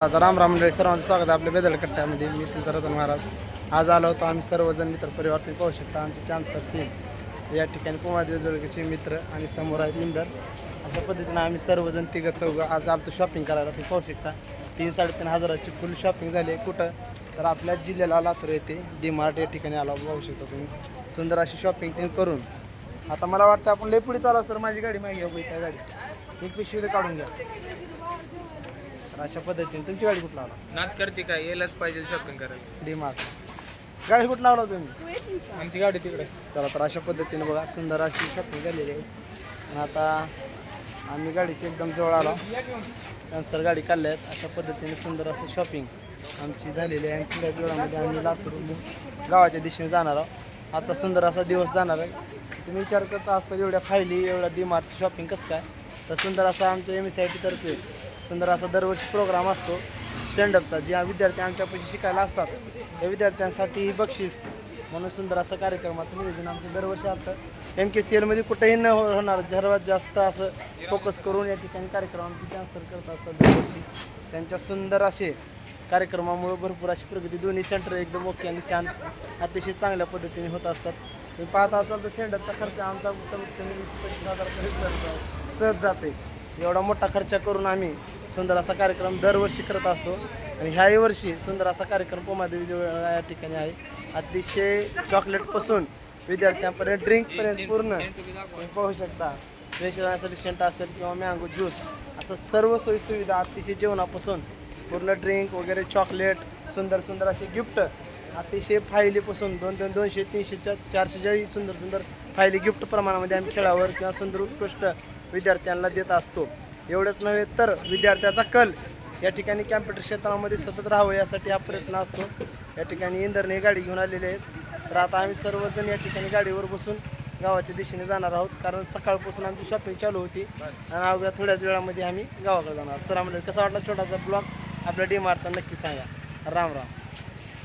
आता राम मंडळी सर्वांचं स्वागत आहे आपल्या बेदल कट्ट्यामध्ये. मी तुमचा रतन महाराज. आज आलो होतो आम्ही सर्वजण मित्र परिवार. तुम्ही पाहू शकता आमचे चान्सर टीम या ठिकाणी कुमार जोडकीचे मित्र आणि समोर आहेत इंदर. अशा पद्धतीनं आम्ही सर्वजण तिघं चौघं आज आलो शॉपिंग करायला. तुम्ही पाहू शकता 3-3.5 हजाराची फुल शॉपिंग झाली आहे. कुठं तर आपल्या जिल्ह्याला लातूर येते डी मार्ट या ठिकाणी आलो. पाहू शकता तुम्ही सुंदर अशी शॉपिंग टीम करून. आता मला वाटतं आपण लय पुढे चालू सर. माझी गाडी मागे त्या गाडी एक पिशवी काढून घ्या. अशा पद्धतीने तुमची गाडी कुठं लावला? नाच करते काय यायलाच पाहिजे शॉपिंग करायला. डी मार्ट गाडी कुठं लावला तुम्ही? आमची गाडी तिकडे. चला तर अशा पद्धतीने बघा सुंदर अशी शॉपिंग झालेली आहे. आणि आता आम्ही गाडीची एकदम जवळ आलो. चान्सर गाडी काढली आहेत. अशा पद्धतीने सुंदर असं शॉपिंग आमची झालेली आहे. आणि थोड्याच वेळामध्ये आम्ही लातूर गावाच्या दिशेने जाणार आहोत. आजचा सुंदर असा दिवस जाणार आहे. तुम्ही विचार करता असता एवढ्या फायली एवढ्या डी मार्टची शॉपिंग कसं काय? तर सुंदर असा आमच्या MSIT तर्फे सुंदर असा दरवर्षी प्रोग्राम असतो सेंडअपचा. ज्या विद्यार्थी आमच्यापाशी शिकायला असतात त्या विद्यार्थ्यांसाठी बक्षीस म्हणून सुंदर असं कार्यक्रमाचं नियोजन आमचं दरवर्षी असतं. MKCLमध्ये कुठेही न होणार सर्वात जास्त असं फोकस करून या ठिकाणी कार्यक्रम आमची कॅन्सल करत असतात दरवर्षी. त्यांच्या सुंदर असे कार्यक्रमामुळे भरपूर अशी प्रगती दोन्ही सेंटर एकदम ओके आणि छान अतिशय चांगल्या पद्धतीने होत असतात. तुम्ही पाहता असाल तर सेंडअपचा खर्च आमचा कमीत कमी 20-25 हजारापर्यंत सहज जाते. एवढा मोठा खर्च करून आम्ही सुंदर असा कार्यक्रम दरवर्षी करत असतो. आणि ह्याही वर्षी सुंदर असा कार्यक्रम पोमादेवी या ठिकाणी आहे. अतिशय चॉकलेटपासून विद्यार्थ्यांपर्यंत ड्रिंकपर्यंत पूर्ण तुम्ही पाहू शकता. फ्रेश राहण्यासाठी सेंट असतात किंवा मँगो ज्यूस असं सर्व सोयीसुविधा अतिशय जेवणापासून पूर्ण ड्रिंक वगैरे चॉकलेट सुंदर असे गिफ्ट अतिशय फायलीपासून 200, 300, 400च्याही सुंदर फायली गिफ्ट प्रमाणामध्ये आम्ही खेळावर किंवा सुंदर उत्कृष्ट विद्यार्थ्यांना देत असतो. एवढंच नव्हे तर विद्यार्थ्याचा कल या ठिकाणी कॅम्प्युटर क्षेत्रामध्ये सतत राहावं यासाठी हा प्रयत्न असतो. या ठिकाणी इंदरने गाडी घेऊन आलेले आहेत. तर आता आम्ही सर्वजण या ठिकाणी गाडीवर बसून गावाच्या दिशेने जाणार आहोत. कारण सकाळपासून आमची शॉपिंग चालू होती आणि अवघ्या थोड्याच वेळामध्ये आम्ही गावाकडे जाणार. चला म्हणजे कसा वाटला छोटासा ब्लॉग आपल्या डी मार्टचा नक्की सांगा. राम राम.